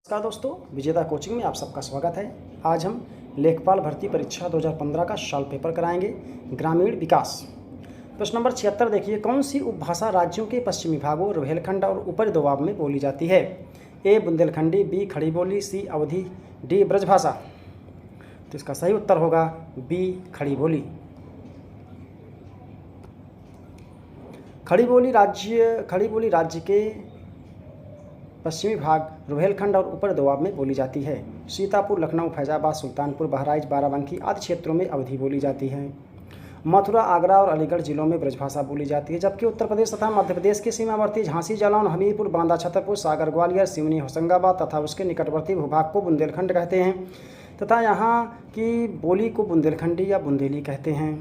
नमस्कार दोस्तों, विजेता कोचिंग में आप सबका स्वागत है। आज हम लेखपाल भर्ती परीक्षा 2015 का शॉर्ट पेपर कराएंगे। ग्रामीण विकास। प्रश्न नंबर 76 देखिए, कौन सी उपभाषा राज्यों के पश्चिमी भागों, रोहेलखंड और ऊपरी दोआब में बोली जाती है? ए बुंदेलखंडी, बी खड़ी बोली, सी अवधी, डी ब्रजभाषा। तो इसका सही उत्तर होगा बी खड़ी बोली। खड़ी बोली राज्य के पश्चिमी भाग, रोहेलखंड और ऊपर दोआब में बोली जाती है। सीतापुर, लखनऊ, फैजाबाद, सुल्तानपुर, बहराइच, बाराबंकी आदि क्षेत्रों में अवधी बोली जाती है। मथुरा, आगरा और अलीगढ़ जिलों में ब्रजभाषा बोली जाती है, जबकि उत्तर प्रदेश तथा मध्य प्रदेश के सीमावर्ती झांसी, जालौन, हमीरपुर, बांदा, छतरपुर, सागर, ग्वालियर, सिवनी, होशंगाबाद तथा उसके निकटवर्ती भूभाग को बुंदेलखंड कहते हैं तथा यहाँ की बोली को बुंदेलखंडी या बुंदेली कहते हैं।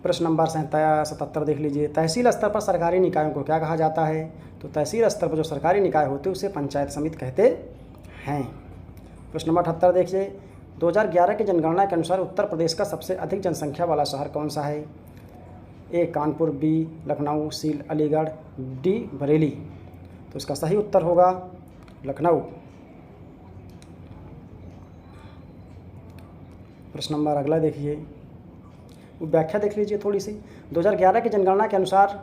प्रश्न नंबर 77 देख लीजिए, तहसील स्तर पर सरकारी निकायों को क्या कहा जाता है? तो तहसील स्तर पर जो सरकारी निकाय होते हैं उसे पंचायत समिति कहते हैं। प्रश्न नंबर 78 देखिए, 2011 की जनगणना के अनुसार उत्तर प्रदेश का सबसे अधिक जनसंख्या वाला शहर कौन सा है? ए कानपुर, बी लखनऊ, सी अलीगढ़, डी बरेली। तो इसका सही उत्तर होगा लखनऊ। प्रश्न नंबर अगला देखिए, व्याख्या देख लीजिए थोड़ी सी। 2011 की जनगणना के अनुसार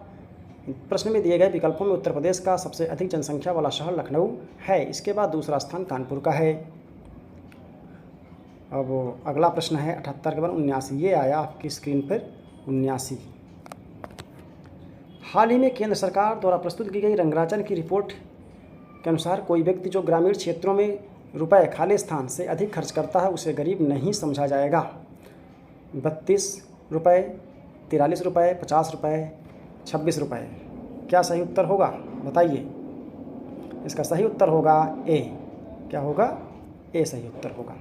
प्रश्न में दिए गए विकल्पों में उत्तर प्रदेश का सबसे अधिक जनसंख्या वाला शहर लखनऊ है। इसके बाद दूसरा स्थान कानपुर का है। अब अगला प्रश्न है 78 के बाद 79। ये आया आपकी स्क्रीन पर 79। हाल ही में केंद्र सरकार द्वारा प्रस्तुत की गई रंगराजन की रिपोर्ट के अनुसार कोई व्यक्ति जो ग्रामीण क्षेत्रों में रुपए खाली स्थान से अधिक खर्च करता है उसे गरीब नहीं समझा जाएगा। 32 रुपये, 43 रुपये, 50 रुपये, 26 रुपये। क्या सही उत्तर होगा बताइए? इसका सही उत्तर होगा ए। क्या होगा? ए सही उत्तर होगा।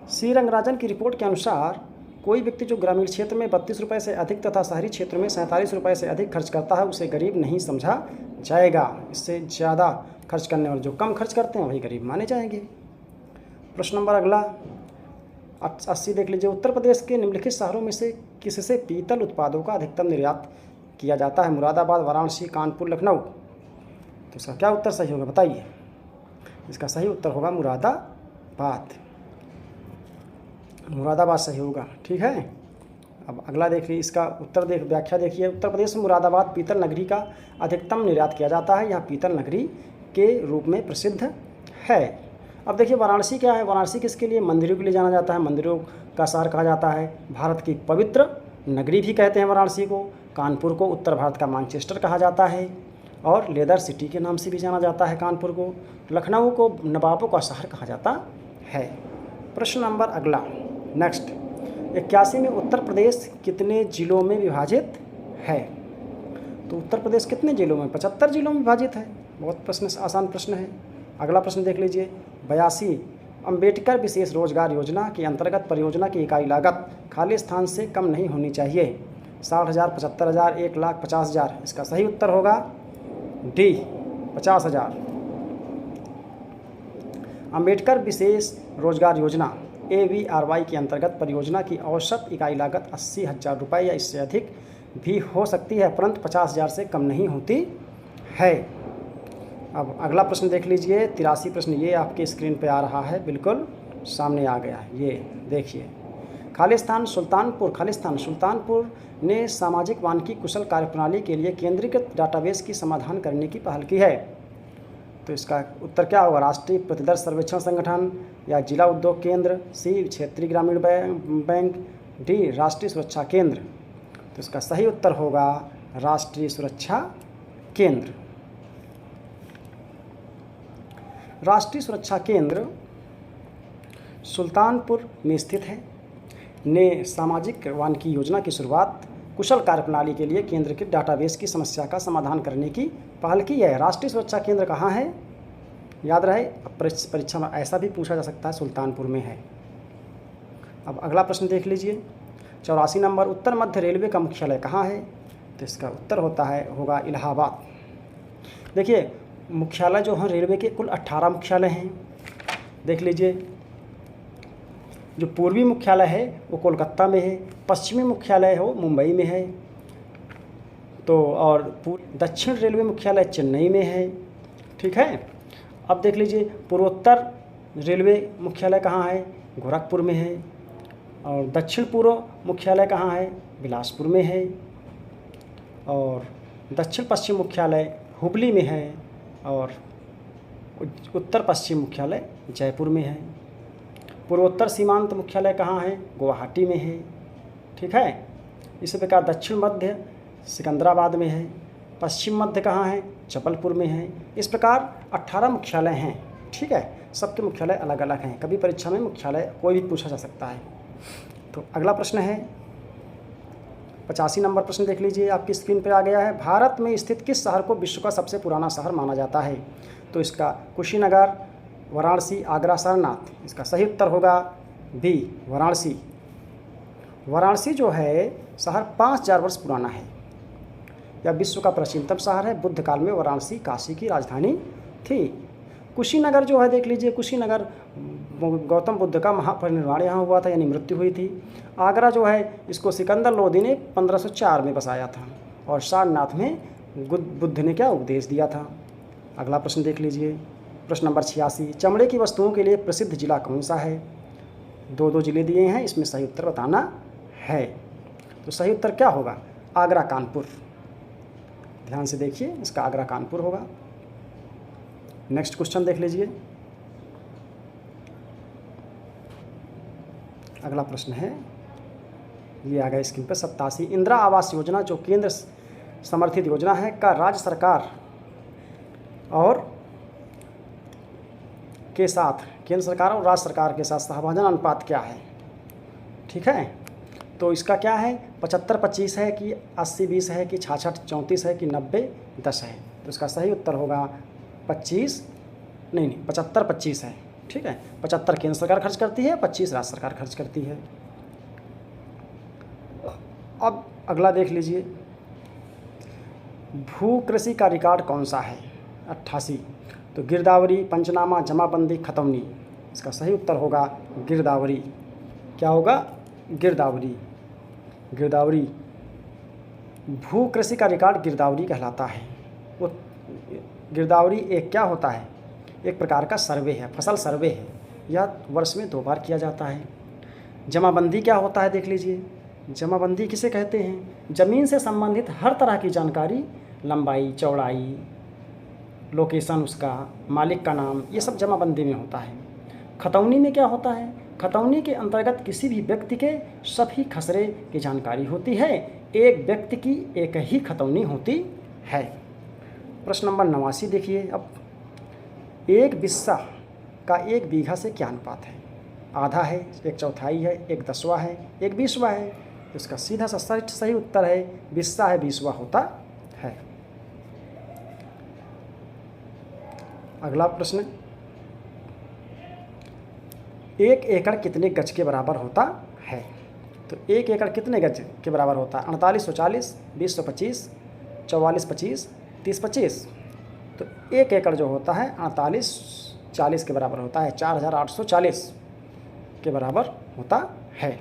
सी रंगराजन की रिपोर्ट के अनुसार कोई व्यक्ति जो ग्रामीण क्षेत्र में 32 रुपये से अधिक तथा शहरी क्षेत्र में 47 रुपये से अधिक खर्च करता है उसे गरीब नहीं समझा जाएगा। इससे ज़्यादा खर्च करने वाले जो कम खर्च करते हैं वही गरीब माने जाएंगे। प्रश्न नंबर अगला 80 देख लीजिए, उत्तर प्रदेश के निम्नलिखित शहरों में से किससे पीतल उत्पादों का अधिकतम निर्यात किया जाता है? मुरादाबाद, वाराणसी, कानपुर, लखनऊ। तो इसका क्या उत्तर सही होगा बताइए? इसका सही उत्तर होगा मुरादाबाद। मुरादाबाद सही होगा, ठीक है। अब अगला देखिए, इसका उत्तर व्याख्या देखिए। उत्तर प्रदेश में मुरादाबाद पीतल नगरी का अधिकतम निर्यात किया जाता है। यह पीतल नगरी के रूप में प्रसिद्ध है। अब देखिए वाराणसी क्या है? वाराणसी किसके लिए? मंदिरों के लिए जाना जाता है, मंदिरों का शहर कहा जाता है, भारत की पवित्र नगरी भी कहते हैं वाराणसी को। कानपुर को उत्तर भारत का मैनचेस्टर कहा जाता है और लेदर सिटी के नाम से भी जाना जाता है कानपुर को। लखनऊ को नवाबों का शहर कहा जाता है। प्रश्न नंबर अगला नेक्स्ट 81 में उत्तर प्रदेश कितने जिलों में विभाजित है? तो उत्तर प्रदेश कितने जिलों में? 75 जिलों में विभाजित है। बहुत प्रश्न आसान प्रश्न है। अगला प्रश्न देख लीजिए, 82 अंबेडकर विशेष रोजगार योजना के अंतर्गत परियोजना की इकाई लागत खाली स्थान से कम नहीं होनी चाहिए। 60,000, 75,000, 1,00,000, 50,000। इसका सही उत्तर होगा डी 50,000। अंबेडकर विशेष रोजगार योजना AVRY के अंतर्गत परियोजना की औसत इकाई लागत 80,000 रुपये या इससे अधिक भी हो सकती है, परंतु 50,000 से कम नहीं होती है। अब अगला प्रश्न देख लीजिए, 83 प्रश्न। ये आपके स्क्रीन पे आ रहा है, बिल्कुल सामने आ गया है। ये देखिए, खालिस्तान सुल्तानपुर ने सामाजिक वानिकी कुशल कार्यप्रणाली के लिए केंद्रीकृत डाटाबेस की समाधान करने की पहल की है। तो इसका उत्तर क्या होगा? राष्ट्रीय प्रतिदर्श सर्वेक्षण संगठन या जिला उद्योग केंद्र, सी क्षेत्रीय ग्रामीण बैंक, डी राष्ट्रीय सुरक्षा केंद्र। तो इसका सही उत्तर होगा राष्ट्रीय सुरक्षा केंद्र। राष्ट्रीय सुरक्षा केंद्र सुल्तानपुर में स्थित है। ने सामाजिक वानिकी योजना की शुरुआत कुशल कार्यप्रणाली के लिए केंद्र के डाटाबेस की समस्या का समाधान करने की पहल की है। राष्ट्रीय सुरक्षा केंद्र कहाँ है? याद रहे, परीक्षा में ऐसा भी पूछा जा सकता है, सुल्तानपुर में है। अब अगला प्रश्न देख लीजिए, 84 नंबर, उत्तर मध्य रेलवे का मुख्यालय कहाँ है? तो इसका उत्तर होगा इलाहाबाद। देखिए मुख्यालय जो हैं रेलवे के कुल 18 मुख्यालय हैं। देख लीजिए, जो पूर्वी मुख्यालय है वो कोलकाता में है, पश्चिमी मुख्यालय हो मुंबई में है, तो और दक्षिण रेलवे मुख्यालय चेन्नई में है, ठीक है। अब देख लीजिए पूर्वोत्तर रेलवे मुख्यालय कहाँ है, गोरखपुर में है। और दक्षिण पूर्व मुख्यालय कहाँ है, बिलासपुर में है। और दक्षिण पश्चिम मुख्यालय हुबली में है। और उत्तर पश्चिम मुख्यालय जयपुर में है। पूर्वोत्तर सीमांत मुख्यालय कहाँ है, गुवाहाटी में है। ठीक है। इसी प्रकार दक्षिण मध्य सिकंदराबाद में है। पश्चिम मध्य कहाँ है, जबलपुर में है। इस प्रकार 18 मुख्यालय हैं। ठीक है। सबके मुख्यालय अलग अलग हैं। कभी परीक्षा में मुख्यालय कोई भी पूछा जा सकता है। तो अगला प्रश्न है 85 नंबर प्रश्न देख लीजिए, आपकी स्क्रीन पर आ गया है। भारत में स्थित किस शहर को विश्व का सबसे पुराना शहर माना जाता है? तो इसका कुशीनगर, वाराणसी, आगरा, सारनाथ। इसका सही उत्तर होगा बी, वाराणसी। वाराणसी जो है शहर 5000 वर्ष पुराना है। यह विश्व का प्राचीनतम शहर है। बुद्ध काल में वाराणसी काशी की राजधानी थी। कुशीनगर जो है देख लीजिए, कुशीनगर गौतम बुद्ध का महापरिनिर्वाण यहाँ हुआ था, यानी मृत्यु हुई थी। आगरा जो है इसको सिकंदर लोदी ने 1504 में बसाया था। और सारनाथ में बुद्ध ने क्या उपदेश दिया था। अगला प्रश्न देख लीजिए, प्रश्न नंबर 86, चमड़े की वस्तुओं के लिए प्रसिद्ध जिला कौन सा है? दो जिले दिए हैं, इसमें सही उत्तर बताना है। तो सही उत्तर क्या होगा? आगरा, कानपुर। ध्यान से देखिए, इसका आगरा कानपुर होगा। नेक्स्ट क्वेश्चन देख लीजिए। अगला प्रश्न है, ये आ गया स्क्रीन पर 87, इंदिरा आवास योजना जो केंद्र समर्थित योजना है का राज्य सरकार और के साथ, केंद्र सरकार और राज्य सरकार के साथ सहभाजन अनुपात क्या है? ठीक है। तो इसका क्या है, 75-25 है कि 80-20 है कि 66-34 है कि 90-10 है? तो इसका सही उत्तर होगा 75-25 है। ठीक है। 75 केंद्र सरकार खर्च करती है, 25 राज्य सरकार खर्च करती है। अब अगला देख लीजिए, भू कृषि का रिकॉर्ड कौन सा है? 88। तो गिरदावरी, पंचनामा, जमाबंदी, खतौनी। इसका सही उत्तर होगा गिरदावरी। क्या होगा? गिरदावरी। गिरदावरी, भू कृषि का रिकॉर्ड गिरदावरी कहलाता है। वो गिरदावरी एक क्या होता है, एक प्रकार का सर्वे है, फसल सर्वे है। यह वर्ष में 2 बार किया जाता है। जमाबंदी क्या होता है देख लीजिए, जमाबंदी किसे कहते हैं? ज़मीन से संबंधित हर तरह की जानकारी, लंबाई, चौड़ाई, लोकेशन, उसका मालिक का नाम, ये सब जमाबंदी में होता है। खतौनी में क्या होता है? खतौनी के अंतर्गत किसी भी व्यक्ति के सभी खसरे की जानकारी होती है। एक व्यक्ति की एक ही खतौनी होती है। प्रश्न नंबर 89 देखिए, अब एक बिस्सा का 1 बीघा से क्या अनुपात है? आधा है, 1/4 है, 1/10 है, 1/20 है? तो इसका सीधा सा सही उत्तर है बिस्सा है, 20वां होता है। अगला प्रश्न, 1 एकड़ कितने गज के बराबर होता है? तो 1 एकड़ कितने गज के बराबर होता है? 4840, 2025, 4425, 3025। तो 1 एकड़ जो होता है 4840 के बराबर होता है, 4840 के बराबर होता है।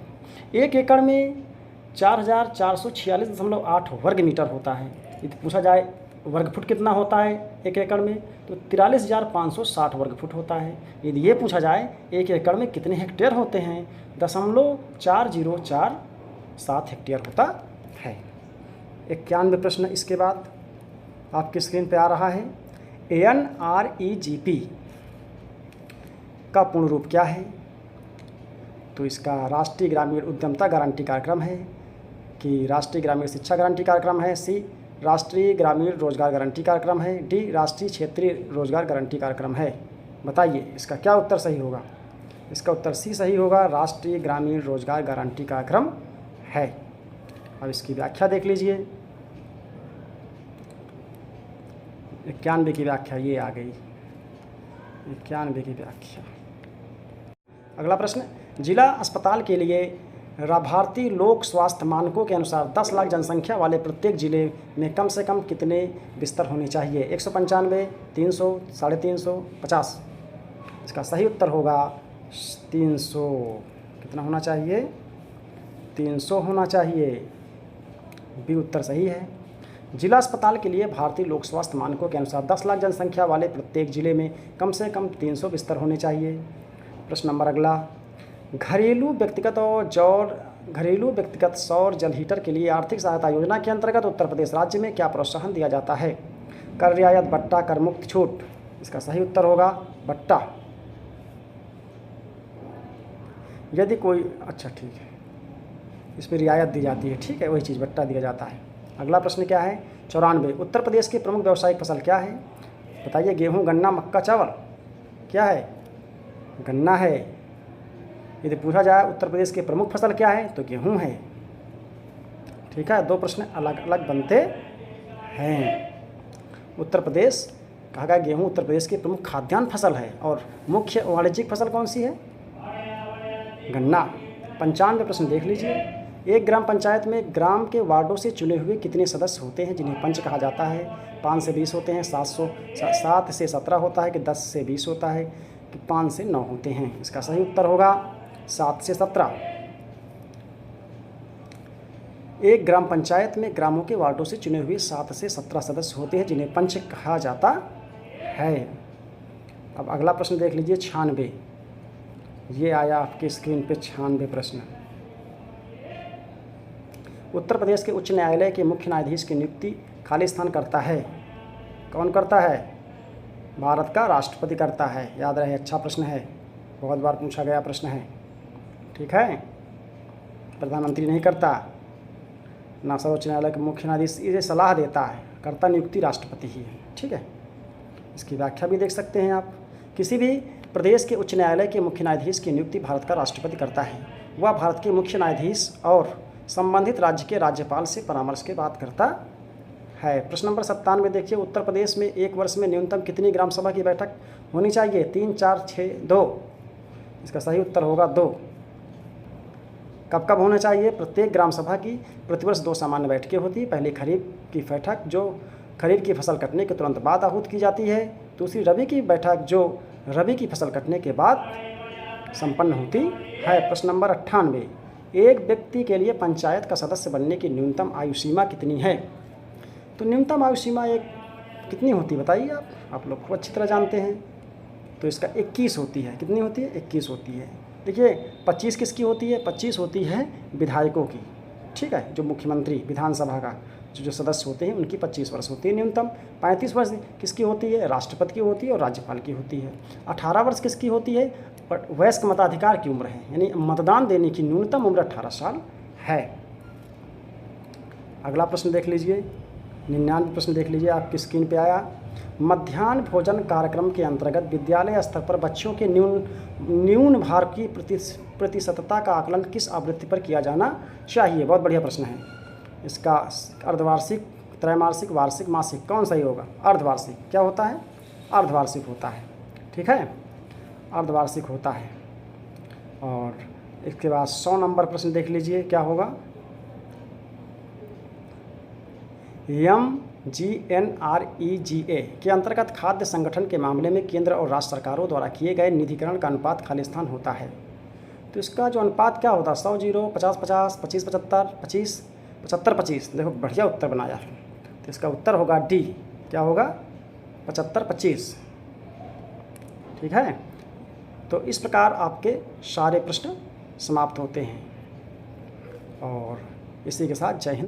1 एकड़ में 4446.8 वर्ग मीटर होता है। यदि पूछा जाए वर्ग फुट कितना होता है 1 एकड़ में, तो 43,560 वर्ग फुट होता है। यदि ये पूछा जाए 1 एकड़ में कितने हेक्टेयर होते हैं, 0.4047 हेक्टेयर होता है। 91 प्रश्न इसके बाद आपकी स्क्रीन पे आ रहा है। NREGP का पूर्ण रूप क्या है? तो इसका राष्ट्रीय ग्रामीण उद्यमिता गारंटी कार्यक्रम है कि राष्ट्रीय ग्रामीण शिक्षा गारंटी कार्यक्रम है? सी, राष्ट्रीय ग्रामीण रोजगार गारंटी कार्यक्रम है? डी, राष्ट्रीय क्षेत्रीय रोजगार गारंटी कार्यक्रम है? बताइए इसका क्या उत्तर सही होगा? इसका उत्तर सी सही होगा, राष्ट्रीय ग्रामीण रोजगार गारंटी कार्यक्रम है। अब इसकी व्याख्या देख लीजिए। 91 की व्याख्या ये आ गई, 91 की व्याख्या। अगला प्रश्न, जिला अस्पताल के लिए लाभार्थी लोक स्वास्थ्य मानकों के अनुसार 10 लाख जनसंख्या वाले प्रत्येक जिले में कम से कम कितने बिस्तर होने चाहिए? 195, 300, 350, 50? इसका सही उत्तर होगा 300। कितना होना चाहिए? 300 होना चाहिए। बी उत्तर सही है। जिला अस्पताल के लिए भारतीय लोक स्वास्थ्य मानकों के अनुसार 10 लाख जनसंख्या वाले प्रत्येक जिले में कम से कम 300 बिस्तर होने चाहिए। प्रश्न नंबर अगला, घरेलू व्यक्तिगत सौर जल हीटर के लिए आर्थिक सहायता योजना के अंतर्गत उत्तर प्रदेश राज्य में क्या प्रोत्साहन दिया जाता है? कर रियायत, बट्टा, कर मुक्त छूट। इसका सही उत्तर होगा बट्टा। यदि कोई, अच्छा ठीक है, इसमें रियायत दी जाती है, ठीक है, वही चीज़ बट्टा दिया जाता है। अगला प्रश्न क्या है? 94, उत्तर प्रदेश की प्रमुख व्यावसायिक फसल क्या है? बताइए। गेहूं, गन्ना, मक्का, चावल। क्या है? गन्ना है। यदि पूछा जाए उत्तर प्रदेश की प्रमुख फसल क्या है तो गेहूं है। ठीक है, दो प्रश्न अलग अलग बनते हैं। उत्तर प्रदेश कहा गया गेहूं उत्तर प्रदेश की प्रमुख खाद्यान्न फसल है और मुख्य वाणिज्यिक फसल कौन सी है? गन्ना। 95 प्रश्न देख लीजिए। एक ग्राम पंचायत में ग्राम के वार्डों से चुने हुए कितने सदस्य होते हैं जिन्हें पंच कहा जाता है? 5 से 20 होते हैं, 7 से 17 होता है कि 10 से 20 होता है कि 5 से 9 होते हैं? इसका सही उत्तर होगा 7 से 17। एक ग्राम पंचायत में ग्रामों के वार्डों से चुने हुए 7 से 17 सदस्य होते हैं जिन्हें पंच कहा जाता है। अब अगला प्रश्न देख लीजिए। 96, ये आया आपकी स्क्रीन पे 96 प्रश्न। उत्तर प्रदेश के उच्च न्यायालय के मुख्य न्यायाधीश की नियुक्ति खाली स्थान करता है? कौन करता है? भारत का राष्ट्रपति करता है। याद रहे, अच्छा प्रश्न है, बहुत बार पूछा गया प्रश्न है। ठीक है, प्रधानमंत्री नहीं करता, ना सर्वोच्च न्यायालय के मुख्य न्यायाधीश ये सलाह देता है, करता नियुक्ति राष्ट्रपति ही है। ठीक है, इसकी व्याख्या भी देख सकते हैं आप। किसी भी प्रदेश के उच्च न्यायालय के मुख्य न्यायाधीश की नियुक्ति भारत का राष्ट्रपति करता है। वह भारत के मुख्य न्यायाधीश और संबंधित राज्य के राज्यपाल से परामर्श के बाद करता है। प्रश्न नंबर 97 देखिए। उत्तर प्रदेश में एक वर्ष में न्यूनतम कितनी ग्राम सभा की बैठक होनी चाहिए? 3, 4, 6, 2। इसका सही उत्तर होगा 2। कब कब होना चाहिए? प्रत्येक ग्राम सभा की प्रतिवर्ष 2 सामान्य बैठकें होती है। पहली खरीफ की बैठक जो खरीफ की फसल कटने के तुरंत बाद आहूत की जाती है। दूसरी रबी की बैठक जो रबी की फसल कटने के बाद संपन्न होती है। प्रश्न नंबर 98, एक व्यक्ति के लिए पंचायत का सदस्य बनने की न्यूनतम आयु सीमा कितनी है? तो न्यूनतम आयु सीमा एक कितनी होती है बताइए आप लोग खूब अच्छी तरह जानते हैं। तो इसका 21 होती है। कितनी होती है? 21 होती है। देखिए 25 किसकी होती है? 25 होती है विधायकों की। ठीक है, जो मुख्यमंत्री विधानसभा का जो सदस्य होते हैं उनकी 25 वर्ष होती है न्यूनतम। 35 वर्ष किसकी होती है? राष्ट्रपति की होती है और राज्यपाल की होती है। 18 वर्ष किसकी होती है? वयस्क मताधिकार की उम्र है, यानी मतदान देने की न्यूनतम उम्र 18 साल है। अगला प्रश्न देख लीजिए। 99 प्रश्न देख लीजिए, आपकी स्क्रीन पे आया। मध्याह्न भोजन कार्यक्रम के अंतर्गत विद्यालय स्तर पर बच्चों के न्यून भार की प्रतिशतता का आकलन किस आवृत्ति पर किया जाना चाहिए? बहुत बढ़िया प्रश्न है। इसका अर्धवार्षिक, त्रैमासिक, वार्षिक, मासिक कौन सही होगा? अर्धवार्षिक। क्या होता है? अर्धवार्षिक होता है। ठीक है, अर्धवार्षिक होता है। और इसके बाद 100 नंबर प्रश्न देख लीजिए, क्या होगा? MGNREGA के अंतर्गत खाद्य संगठन के मामले में केंद्र और राज्य सरकारों द्वारा किए गए निधिकरण का अनुपात खाली स्थान होता है। तो इसका जो अनुपात क्या होता है? 100-0, 50-50, 25-75, 25-75-25। देखो बढ़िया उत्तर बनाया है। तो इसका उत्तर होगा डी। क्या होगा? 75-25। ठीक है, तो इस प्रकार आपके सारे प्रश्न समाप्त होते हैं। और इसी के साथ जय हिंद।